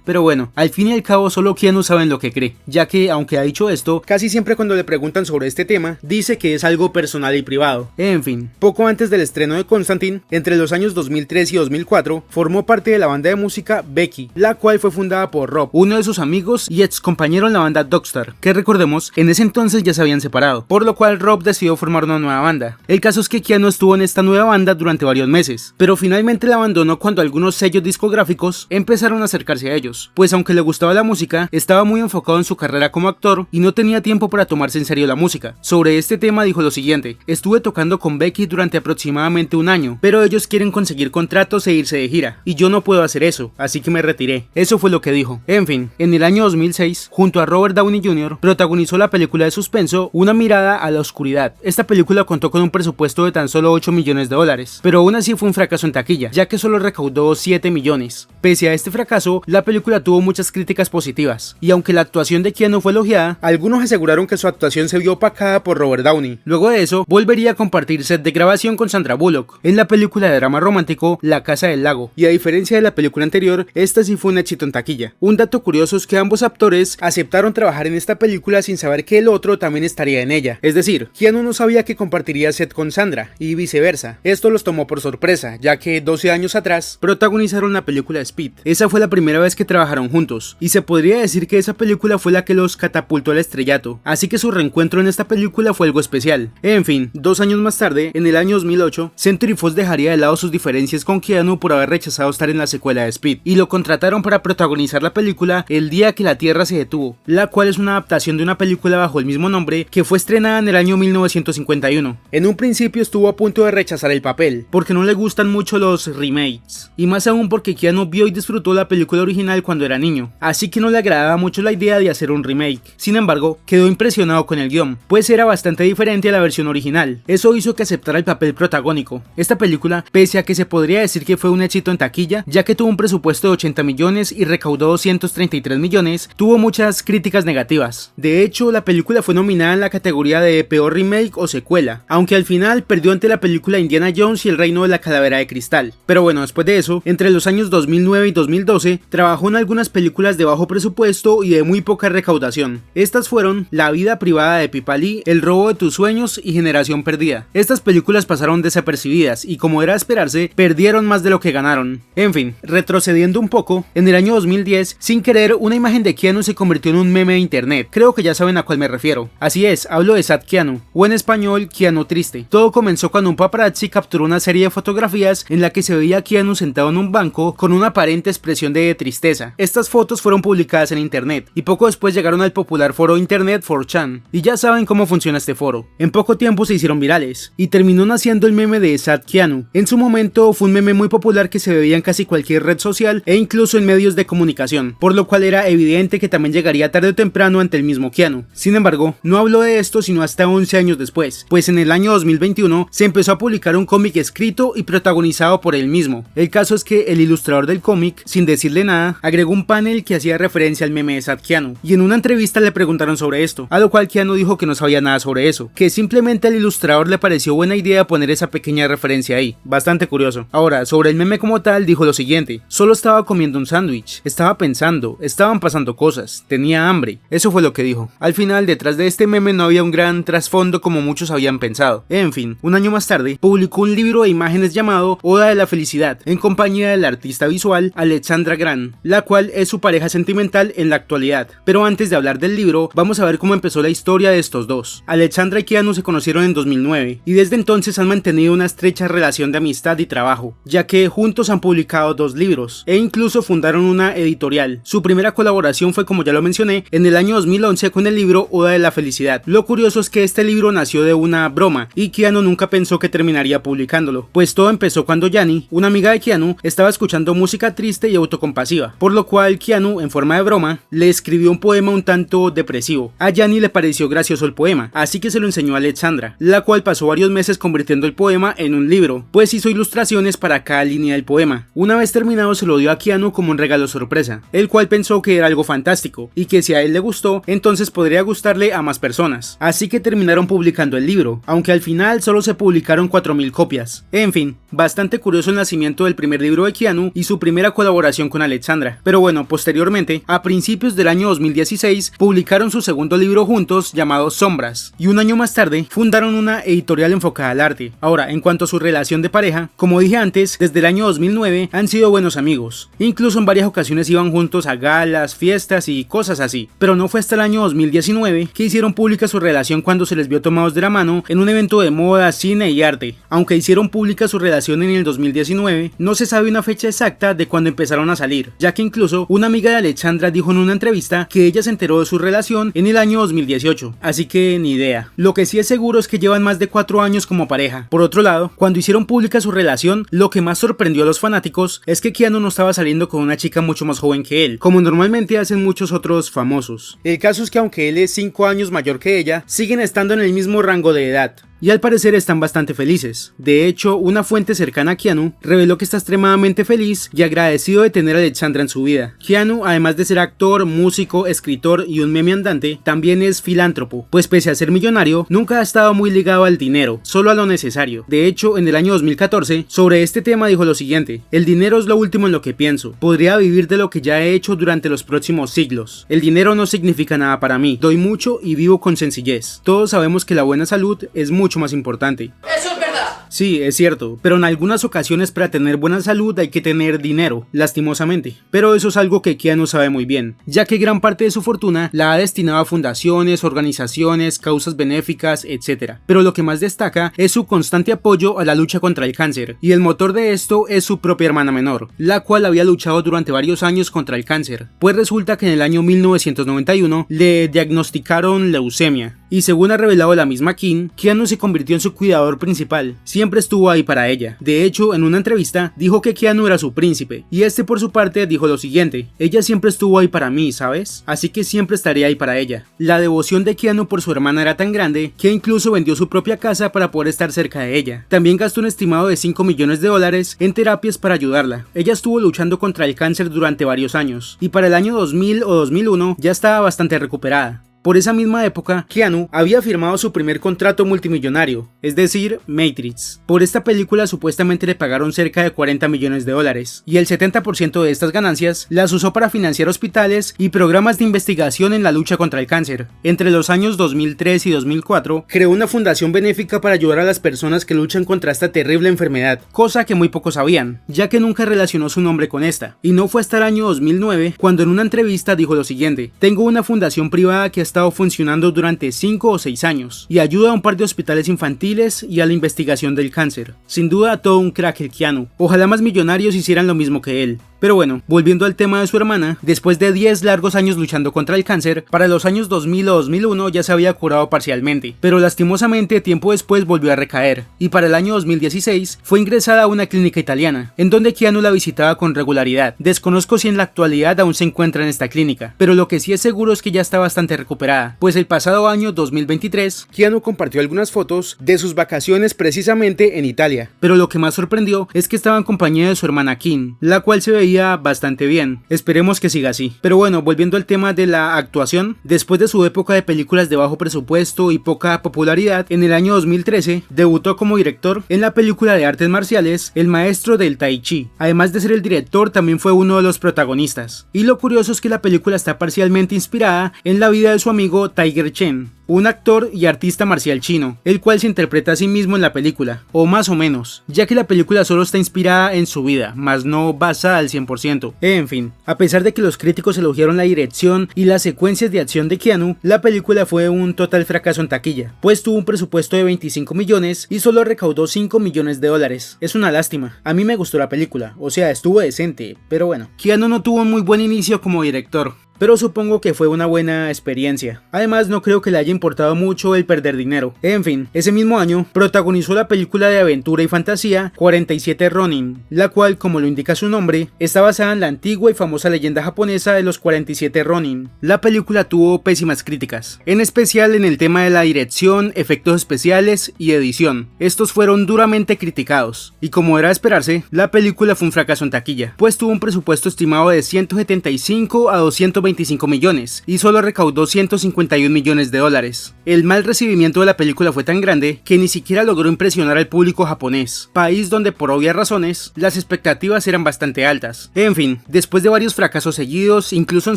Pero bueno, al fin y al cabo solo Keanu sabe en lo que cree, ya que aunque ha dicho esto, casi siempre cuando le preguntan sobre este tema, dice que es algo personal y privado. En fin, poco antes del estreno de Constantine, entre los años 2003 y 2004, formó parte de la banda de música Becky, la cual fue fundada por Rob, uno de sus amigos y ex compañero en la banda Dogstar, que recordemos, en ese entonces ya se habían separado, por lo cual Rob decidió formar una nueva banda. El caso es que Keanu estuvo en esta nueva banda durante varios meses, pero finalmente la abandonó cuando algunos sellos discográficos empezaron a acercarse a ellos, pues aunque le gustaba la música, estaba muy enfocado en su carrera como actor y no tenía tiempo para tomarse en serio la música. Sobre este tema dijo lo siguiente: estuve tocando con Becky durante aproximadamente un año, pero ellos quieren conseguir contratos e irse de gira, y yo no puedo hacer eso, así que me retiré. Eso fue lo que dijo. En fin, en el año 2006, junto a Robert Downey Jr., protagonizó la película de suspenso Una mirada a la oscuridad. Esta película contó con un presupuesto de tan solo 8 millones de dólares, pero aún así fue un fracaso en taquilla, ya que solo recaudó 7 millones. Pese a este fracaso, la película tuvo muchas críticas positivas, y aunque la actuación de Keanu fue elogiada, algunos aseguraron que su actuación se vio opacada por Robert Downey. Luego de eso, volvería a compartir set de grabación con Sandra Bullock en la película de drama romántico La Casa del Lago, y a diferencia de la película anterior, esta sí fue un éxito en taquilla. Un dato curioso es que ambos actores aceptaron trabajar en esta película sin saber que el otro también estaría en ella, es decir, Keanu no sabía que compartiría set con Sandra, y viceversa. Esto los tomó por sorpresa, ya que 12 años atrás protagonizaron la película Speed. Esa fue la primera vez que trabajaron juntos, y se podría decir que esa película fue la que los catapultó al estrellato, así que su reencuentro en esta película fue algo especial. En fin, 2 años más tarde, en el año 2008, Century Fox dejaría de lado sus diferencias con Keanu por haber rechazado estar en la secuela de Speed, y lo contrataron para protagonizar la película El día que la Tierra se detuvo, la cual es una adaptación de una película bajo el mismo nombre que fue estrenada en el año 1951. En un principio estuvo a punto de rechazar el papel, porque no le gustan mucho los remakes, y más aún porque Keanu vio y disfrutó la película original cuando era niño, así que no le agradaba mucho la idea de hacer un remake. Sin embargo, quedó impresionado con el guión, pues era bastante diferente a la versión original. Eso hizo que aceptara el papel protagónico. Esta película, pese a que se podría decir que fue un éxito en taquilla, ya que tuvo un presupuesto de 80 millones y recaudó 233 millones, tuvo muchas críticas negativas. De hecho, la película fue nominada en la categoría de peor remake o secuela, aunque al final perdió ante la película Indiana Jones y el Reino de la Calavera de Cristal. Pero bueno, después de eso, entre los años 2009 y 2012, trabajó en algunas películas de bajo presupuesto y de muy poca recaudación. Estas fueron La vida privada de Pippa Lee, El robo de tus sueños y Generación perdida. Estas películas pasaron desapercibidas y, como era de esperarse, perdieron más de lo que ganaron. En fin, retrocediendo un poco, en el año 2010, sin querer, una imagen de Keanu se convirtió en un meme de internet. Creo que ya saben a cuál me refiero. Así es, hablo de Sad Keanu, o en español, Keanu triste. Todo comenzó cuando un paparazzi capturó una serie de fotografías en la que se veía a Keanu sentado en un banco con una aparente expresión de tristeza. Estas fotos fueron publicadas en internet, y poco después llegaron al popular foro internet 4chan, y ya saben cómo funciona este foro. En poco tiempo se hicieron virales, y terminó naciendo el meme de Sad Keanu. En su momento fue un meme muy popular que se veía en casi cualquier red social e incluso en medios de comunicación, por lo cual era evidente que también llegaría tarde o temprano ante el mismo Keanu. Sin embargo, no habló de esto sino hasta 11 años después, pues en el año 2021 se empezó a publicar un cómic escrito y protagonizado por él mismo. El caso es que el ilustrador del cómic, sin decirle nada, agregó un panel que hacía referencia al meme de Sad Keanu, y en una entrevista le preguntaron sobre esto, a lo cual Keanu dijo que no sabía nada sobre eso, que simplemente al ilustrador le pareció buena idea poner esa pequeña referencia ahí. Bastante curioso. Ahora, sobre el meme como tal, dijo lo siguiente: solo estaba comiendo un sándwich, estaba pensando, estaban pasando cosas, tenía hambre. Eso fue lo que dijo. Al final, detrás de este meme no había un gran trasfondo como muchos habían pensado. En fin, un año más tarde, publicó un libro de imágenes llamado Oda de la Felicidad, en compañía del artista visual Alexandra Grant, la cual es su pareja sentimental en la actualidad. Pero antes de hablar del libro, vamos a ver cómo empezó la historia de estos dos. Alexandra y Keanu se conocieron en 2009, y desde entonces han mantenido una estrecha relación de amistad y trabajo, ya que juntos han publicado 2 libros, e incluso fundaron una editorial. Su primera colaboración fue, como ya lo mencioné, en el año 2011 con el libro Oda de la Felicidad. Lo curioso es que este libro nació de una broma, y Keanu nunca pensó que terminaría publicándolo, pues todo empezó cuando Yani, una amiga de Keanu, estaba escuchando música triste y autocompasiva, por lo cual Keanu, en forma de broma, le escribió un poema un tanto depresivo. A Yani le pareció gracioso el poema, así que se lo enseñó a Alexandra, la cual pasó varios meses convirtiendo el poema en un libro, pues hizo ilustraciones para cada línea del poema. Una vez terminado se lo dio a Keanu como un regalo sorpresa, el cual pensó que era algo fantástico, y que si a él le gustó, entonces podría gustarle a más personas, así que terminaron publicando el libro, aunque al final solo se publicaron 4000 copias. En fin, bastante curioso el nacimiento del primer libro de Keanu y su primera colaboración con Alexandra. Pero bueno, posteriormente, a principios del año 2016, publicaron su segundo libro juntos llamado Sombras, y un año más tarde fundaron una editorial enfocada al arte. Ahora, en cuanto a su relación de pareja, como dije antes, desde el año 2009 han sido buenos amigos, incluso en varias ocasiones iban juntos a galas, fiestas y cosas así, pero no fue hasta el año 2019 que hicieron pública su relación cuando se les vio tomados de la mano en un evento de moda, cine y arte. Aunque hicieron pública su relación en el 2019, no se sabe una fecha exacta de cuando empezaron a salir, ya que incluso una amiga de Alexandra dijo en una entrevista que ella se enteró de su relación en el año 2018, así que ni idea. Lo que sí es seguro es que llevan más de 4 años como pareja. Por otro lado, cuando hicieron pública su relación, lo que más sorprendió a los fanáticos es que Keanu no estaba saliendo con una chica mucho más joven que él, como normalmente hacen muchos otros famosos. El caso es que aunque él es 5 años mayor que ella, siguen estando en el mismo rango de edad, y al parecer están bastante felices. De hecho, una fuente cercana a Keanu reveló que está extremadamente feliz y agradecido de tener a Alexandra en su vida. Keanu, además de ser actor, músico, escritor y un meme andante, también es filántropo, pues pese a ser millonario, nunca ha estado muy ligado al dinero, solo a lo necesario. De hecho, en el año 2014, sobre este tema dijo lo siguiente: el dinero es lo último en lo que pienso, podría vivir de lo que ya he hecho durante los próximos siglos. El dinero no significa nada para mí, doy mucho y vivo con sencillez. Todos sabemos que la buena salud es mucho más importante. Eso es verdad. Sí, es cierto, pero en algunas ocasiones para tener buena salud hay que tener dinero, lastimosamente. Pero eso es algo que Keanu sabe muy bien, ya que gran parte de su fortuna la ha destinado a fundaciones, organizaciones, causas benéficas, etc. Pero lo que más destaca es su constante apoyo a la lucha contra el cáncer, y el motor de esto es su propia hermana menor, la cual había luchado durante varios años contra el cáncer, pues resulta que en el año 1991 le diagnosticaron leucemia, y según ha revelado la misma Kim, Keanu se convirtió en su cuidador principal, siempre estuvo ahí para ella. De hecho, en una entrevista dijo que Keanu era su príncipe, y este por su parte dijo lo siguiente: ella siempre estuvo ahí para mí, ¿sabes? Así que siempre estaré ahí para ella. La devoción de Keanu por su hermana era tan grande que incluso vendió su propia casa para poder estar cerca de ella. También gastó un estimado de $5 millones en terapias para ayudarla. Ella estuvo luchando contra el cáncer durante varios años, y para el año 2000 o 2001 ya estaba bastante recuperada. Por esa misma época, Keanu había firmado su primer contrato multimillonario, es decir, Matrix. Por esta película supuestamente le pagaron cerca de $40 millones, y el 70% de estas ganancias las usó para financiar hospitales y programas de investigación en la lucha contra el cáncer. Entre los años 2003 y 2004, creó una fundación benéfica para ayudar a las personas que luchan contra esta terrible enfermedad, cosa que muy pocos sabían, ya que nunca relacionó su nombre con esta. Y no fue hasta el año 2009 cuando en una entrevista dijo lo siguiente: tengo una fundación privada que ha estado funcionando durante 5 o 6 años y ayuda a un par de hospitales infantiles y a la investigación del cáncer. Sin duda todo un crack el Keanu. Ojalá más millonarios hicieran lo mismo que él. Pero bueno, volviendo al tema de su hermana, después de 10 largos años luchando contra el cáncer, para los años 2000 o 2001 ya se había curado parcialmente, pero lastimosamente tiempo después volvió a recaer, y para el año 2016 fue ingresada a una clínica italiana, en donde Keanu la visitaba con regularidad. Desconozco si en la actualidad aún se encuentra en esta clínica, pero lo que sí es seguro es que ya está bastante recuperada, pues el pasado año 2023, Keanu compartió algunas fotos de sus vacaciones precisamente en Italia, pero lo que más sorprendió es que estaba en compañía de su hermana Kim, la cual se veía bastante bien. Esperemos que siga así. Pero bueno, volviendo al tema de la actuación, después de su época de películas de bajo presupuesto y poca popularidad, en el año 2013 debutó como director en la película de artes marciales El Maestro del Tai Chi. Además de ser el director, también fue uno de los protagonistas. Y lo curioso es que la película está parcialmente inspirada en la vida de su amigo Tiger Chen, un actor y artista marcial chino, el cual se interpreta a sí mismo en la película, o más o menos, ya que la película solo está inspirada en su vida, más no basada al 100%. En fin, a pesar de que los críticos elogiaron la dirección y las secuencias de acción de Keanu, la película fue un total fracaso en taquilla, pues tuvo un presupuesto de 25 millones y solo recaudó 5 millones de dólares. Es una lástima, a mí me gustó la película, o sea, estuvo decente, pero bueno, Keanu no tuvo un muy buen inicio como director, pero supongo que fue una buena experiencia. Además, no creo que le haya importado mucho el perder dinero. En fin, ese mismo año protagonizó la película de aventura y fantasía 47 Ronin, la cual, como lo indica su nombre, está basada en la antigua y famosa leyenda japonesa de los 47 Ronin. La película tuvo pésimas críticas, en especial en el tema de la dirección, efectos especiales y edición. Estos fueron duramente criticados, y como era de esperarse, la película fue un fracaso en taquilla, pues tuvo un presupuesto estimado de 175 a 225 millones y solo recaudó 151 millones de dólares. El mal recibimiento de la película fue tan grande que ni siquiera logró impresionar al público japonés, país donde por obvias razones las expectativas eran bastante altas. En fin, después de varios fracasos seguidos, incluso en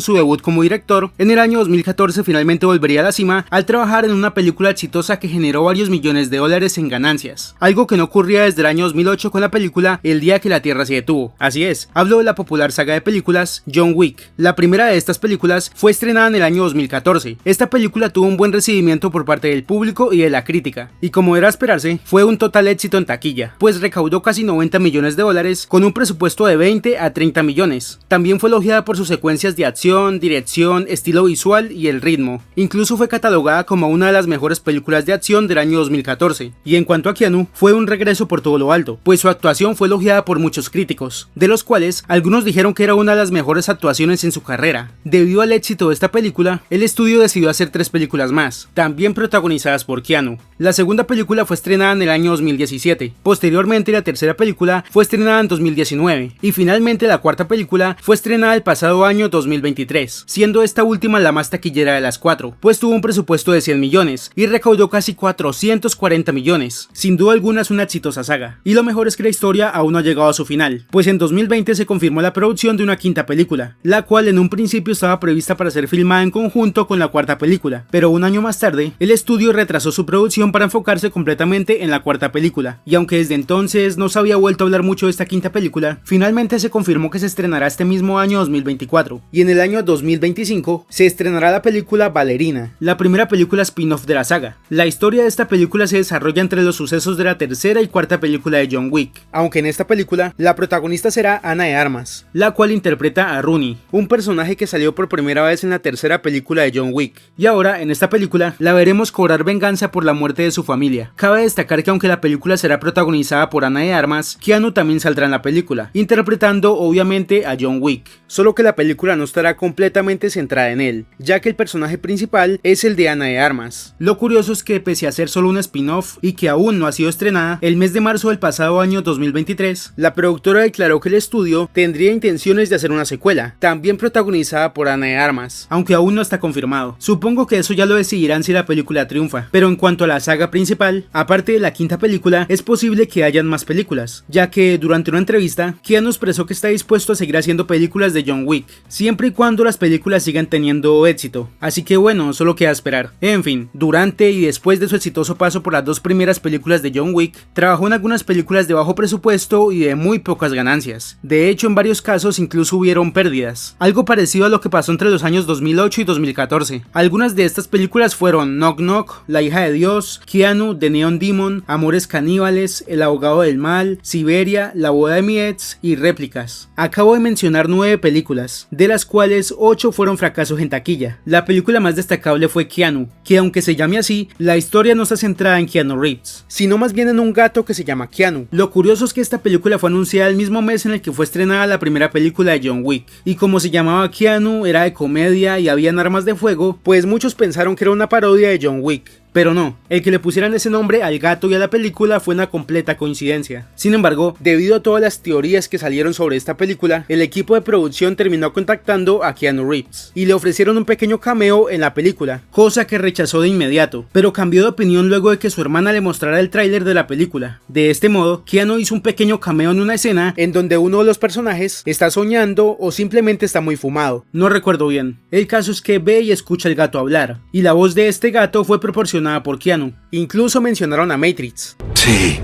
su debut como director, en el año 2014 finalmente volvería a la cima al trabajar en una película exitosa que generó varios millones de dólares en ganancias, algo que no ocurría desde el año 2008 con la película El día que la Tierra se detuvo. Así es, hablo de la popular saga de películas John Wick. La primera de estas películas fue estrenada en el año 2014. Esta película tuvo un buen recibimiento por parte del público y de la crítica, y como era esperarse, fue un total éxito en taquilla, pues recaudó casi 90 millones de dólares con un presupuesto de 20 a 30 millones. También fue elogiada por sus secuencias de acción, dirección, estilo visual y el ritmo. Incluso fue catalogada como una de las mejores películas de acción del año 2014. Y en cuanto a Keanu, fue un regreso por todo lo alto, pues su actuación fue elogiada por muchos críticos, de los cuales algunos dijeron que era una de las mejores actuaciones en su carrera. Debido al éxito de esta película, el estudio decidió hacer 3 películas más, también protagonizadas por Keanu. La segunda película fue estrenada en el año 2017, posteriormente la tercera película fue estrenada en 2019, y finalmente la cuarta película fue estrenada el pasado año 2023, siendo esta última la más taquillera de las 4, pues tuvo un presupuesto de 100 millones y recaudó casi 440 millones. Sin duda alguna es una exitosa saga, y lo mejor es que la historia aún no ha llegado a su final, pues en 2020 se confirmó la producción de una quinta película, la cual en un principio estaba prevista para ser filmada en conjunto con la cuarta película, pero un año más tarde, el estudio retrasó su producción para enfocarse completamente en la cuarta película, y aunque desde entonces no se había vuelto a hablar mucho de esta quinta película, finalmente se confirmó que se estrenará este mismo año 2024, y en el año 2025 se estrenará la película Ballerina, la primera película spin-off de la saga. La historia de esta película se desarrolla entre los sucesos de la tercera y cuarta película de John Wick, aunque en esta película la protagonista será Ana de Armas, la cual interpreta a Rooney, un personaje que salió por primera vez en la tercera película de John Wick, y ahora en esta película la veremos cobrar venganza por la muerte de su familia. Cabe destacar que aunque la película será protagonizada por Ana de Armas, Keanu también saldrá en la película, interpretando obviamente a John Wick, solo que la película no estará completamente centrada en él, ya que el personaje principal es el de Ana de Armas. Lo curioso es que pese a ser solo un spin-off y que aún no ha sido estrenada, el mes de marzo del pasado año 2023, la productora declaró que el estudio tendría intenciones de hacer una secuela, también protagonizada por Ana de Armas, aunque aún no está confirmado. Supongo que eso ya lo decidirán si la película triunfa, pero en cuanto a la saga principal, aparte de la quinta película, es posible que hayan más películas, ya que durante una entrevista, Keanu expresó que está dispuesto a seguir haciendo películas de John Wick, siempre y cuando las películas sigan teniendo éxito, así que bueno, solo queda esperar. En fin, durante y después de su exitoso paso por las 2 primeras películas de John Wick, trabajó en algunas películas de bajo presupuesto y de muy pocas ganancias. De hecho, en varios casos incluso hubieron pérdidas, algo parecido a lo que que pasó entre los años 2008 y 2014. Algunas de estas películas fueron Knock Knock, La hija de Dios, Keanu, The Neon Demon, Amores caníbales, El abogado del mal, Siberia, La boda de mi ex y Réplicas. Acabo de mencionar 9 películas, de las cuales 8 fueron fracasos en taquilla. La película más destacable fue Keanu, que aunque se llame así, la historia no está centrada en Keanu Reeves, sino más bien en un gato que se llama Keanu. Lo curioso es que esta película fue anunciada el mismo mes en el que fue estrenada la primera película de John Wick, y como se llamaba Keanu, era de comedia y habían armas de fuego, pues muchos pensaron que era una parodia de John Wick. Pero no, el que le pusieran ese nombre al gato y a la película fue una completa coincidencia. Sin embargo, debido a todas las teorías que salieron sobre esta película, el equipo de producción terminó contactando a Keanu Reeves y le ofrecieron un pequeño cameo en la película, cosa que rechazó de inmediato, pero cambió de opinión luego de que su hermana le mostrara el tráiler de la película. De este modo, Keanu hizo un pequeño cameo en una escena en donde uno de los personajes está soñando o simplemente está muy fumado. No recuerdo bien. El caso es que ve y escucha al gato hablar, y la voz de este gato fue proporcionada por Keanu. Incluso mencionaron a Matrix. Sí,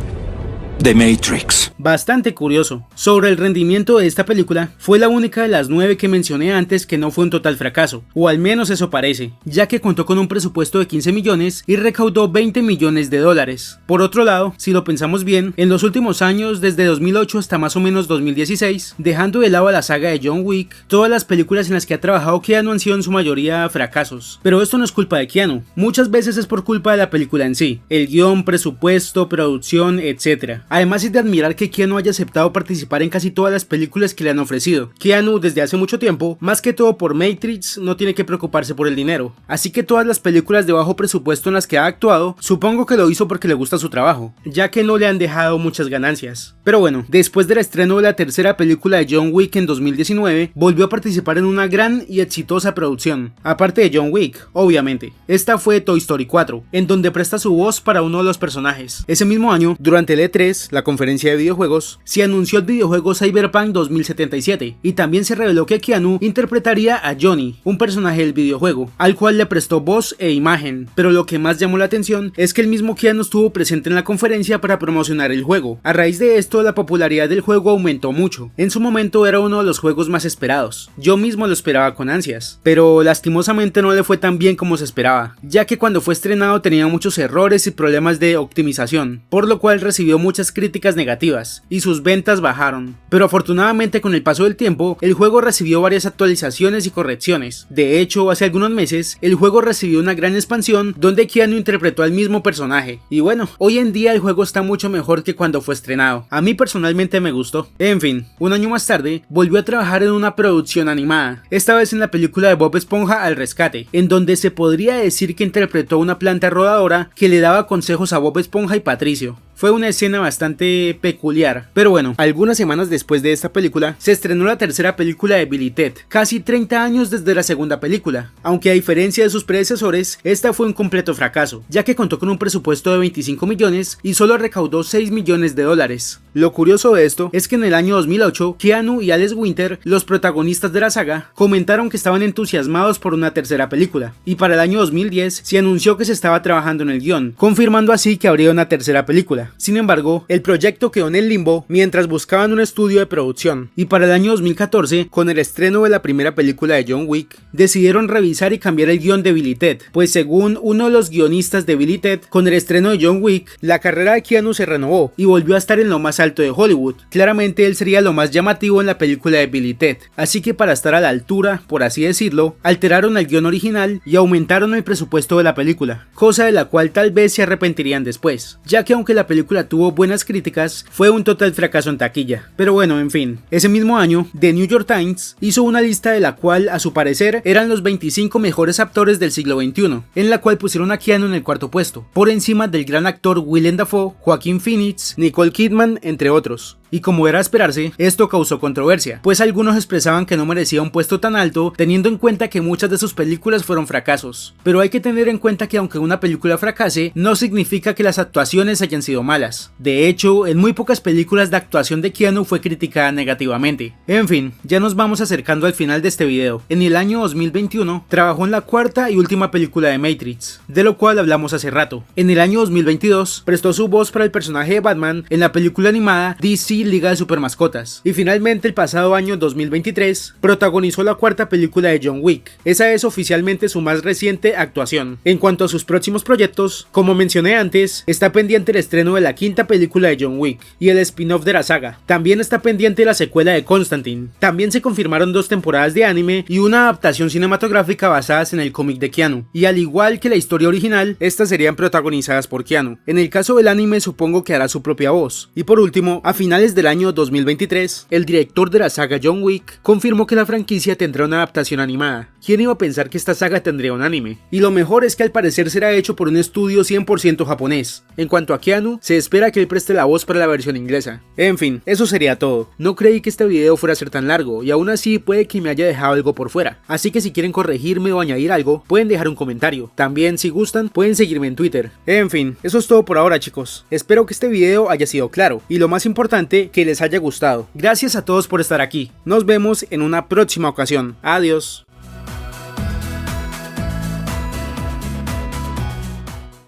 The Matrix. Bastante curioso. Sobre el rendimiento de esta película, fue la única de las 9 que mencioné antes que no fue un total fracaso, o al menos eso parece, ya que contó con un presupuesto de 15 millones y recaudó 20 millones de dólares. Por otro lado, si lo pensamos bien, en los últimos años, desde 2008 hasta más o menos 2016, dejando de lado a la saga de John Wick, todas las películas en las que ha trabajado Keanu han sido en su mayoría fracasos. Pero esto no es culpa de Keanu, muchas veces es por culpa de la película en sí, el guión, presupuesto, producción, etc. Además es de admirar que Keanu haya aceptado participar en casi todas las películas que le han ofrecido. Keanu desde hace mucho tiempo, más que todo por Matrix, no tiene que preocuparse por el dinero, así que todas las películas de bajo presupuesto en las que ha actuado, supongo que lo hizo porque le gusta su trabajo, ya que no le han dejado muchas ganancias. Pero bueno, después del estreno de la tercera película de John Wick en 2019, volvió a participar en una gran y exitosa producción, aparte de John Wick, obviamente. Esta fue Toy Story 4, en donde presta su voz para uno de los personajes. Ese mismo año, durante el E3, la conferencia de videojuegos, se anunció el videojuego Cyberpunk 2077 y también se reveló que Keanu interpretaría a Johnny, un personaje del videojuego, al cual le prestó voz e imagen, pero lo que más llamó la atención es que el mismo Keanu estuvo presente en la conferencia para promocionar el juego. A raíz de esto, la popularidad del juego aumentó mucho. En su momento era uno de los juegos más esperados, yo mismo lo esperaba con ansias, pero lastimosamente no le fue tan bien como se esperaba, ya que cuando fue estrenado tenía muchos errores y problemas de optimización, por lo cual recibió muchas críticas negativas y sus ventas bajaron. Pero afortunadamente con el paso del tiempo, el juego recibió varias actualizaciones y correcciones. De hecho, hace algunos meses, el juego recibió una gran expansión donde Keanu interpretó al mismo personaje. Y bueno, hoy en día el juego está mucho mejor que cuando fue estrenado. A mí personalmente me gustó. En fin, un año más tarde, volvió a trabajar en una producción animada, esta vez en la película de Bob Esponja Al Rescate, en donde se podría decir que interpretó una planta rodadora que le daba consejos a Bob Esponja y Patricio. Fue una escena bastante peculiar, pero bueno, algunas semanas después de esta película, se estrenó la tercera película de Bill y Ted, casi 30 años desde la segunda película, aunque a diferencia de sus predecesores, esta fue un completo fracaso, ya que contó con un presupuesto de 25 millones y solo recaudó 6 millones de dólares. Lo curioso de esto es que en el año 2008, Keanu y Alex Winter, los protagonistas de la saga, comentaron que estaban entusiasmados por una tercera película, y para el año 2010 se anunció que se estaba trabajando en el guión, confirmando así que habría una tercera película. Sin embargo, el proyecto quedó en el limbo mientras buscaban un estudio de producción, y para el año 2014, con el estreno de la primera película de John Wick, decidieron revisar y cambiar el guión de Bill y Ted, pues según uno de los guionistas de Bill y Ted, con el estreno de John Wick, la carrera de Keanu se renovó y volvió a estar en lo más alto de Hollywood. Claramente él sería lo más llamativo en la película de Bill y Ted, así que para estar a la altura, por así decirlo, alteraron el guión original y aumentaron el presupuesto de la película, cosa de la cual tal vez se arrepentirían después, ya que aunque la película tuvo buenas críticas, fue un total fracaso en taquilla. Pero bueno, en fin, ese mismo año, The New York Times hizo una lista de la cual, a su parecer, eran los 25 mejores actores del siglo XXI, en la cual pusieron a Keanu en el cuarto puesto, por encima del gran actor Willem Dafoe, Joaquin Phoenix, Nicole Kidman, entre otros. Y como era de esperarse, esto causó controversia, pues algunos expresaban que no merecía un puesto tan alto, teniendo en cuenta que muchas de sus películas fueron fracasos. Pero hay que tener en cuenta que aunque una película fracase, no significa que las actuaciones hayan sido malas. De hecho, en muy pocas películas la actuación de Keanu fue criticada negativamente. En fin, ya nos vamos acercando al final de este video. En el año 2021, trabajó en la cuarta y última película de Matrix, de lo cual hablamos hace rato. En el año 2022, prestó su voz para el personaje de Batman en la película animada DC dirigir Liga de Supermascotas. Y finalmente el pasado año 2023 protagonizó la cuarta película de John Wick. Esa es oficialmente su más reciente actuación. En cuanto a sus próximos proyectos, como mencioné antes, está pendiente el estreno de la quinta película de John Wick y el spin-off de la saga. También está pendiente la secuela de Constantine. También se confirmaron 2 temporadas de anime y una adaptación cinematográfica basadas en el cómic de Keanu. Y al igual que la historia original, estas serían protagonizadas por Keanu. En el caso del anime supongo que hará su propia voz. Y por último, a finales del año 2023, el director de la saga John Wick confirmó que la franquicia tendrá una adaptación animada. ¿Quién iba a pensar que esta saga tendría un anime? Y lo mejor es que al parecer será hecho por un estudio 100% japonés. En cuanto a Keanu, se espera que él preste la voz para la versión inglesa. En fin, eso sería todo. No creí que este video fuera a ser tan largo y aún así puede que me haya dejado algo por fuera. Así que si quieren corregirme o añadir algo, pueden dejar un comentario. También si gustan, pueden seguirme en Twitter. En fin, eso es todo por ahora, chicos. Espero que este video haya sido claro y lo más importante, que les haya gustado. Gracias a todos por estar aquí. Nos vemos en una próxima ocasión. Adiós.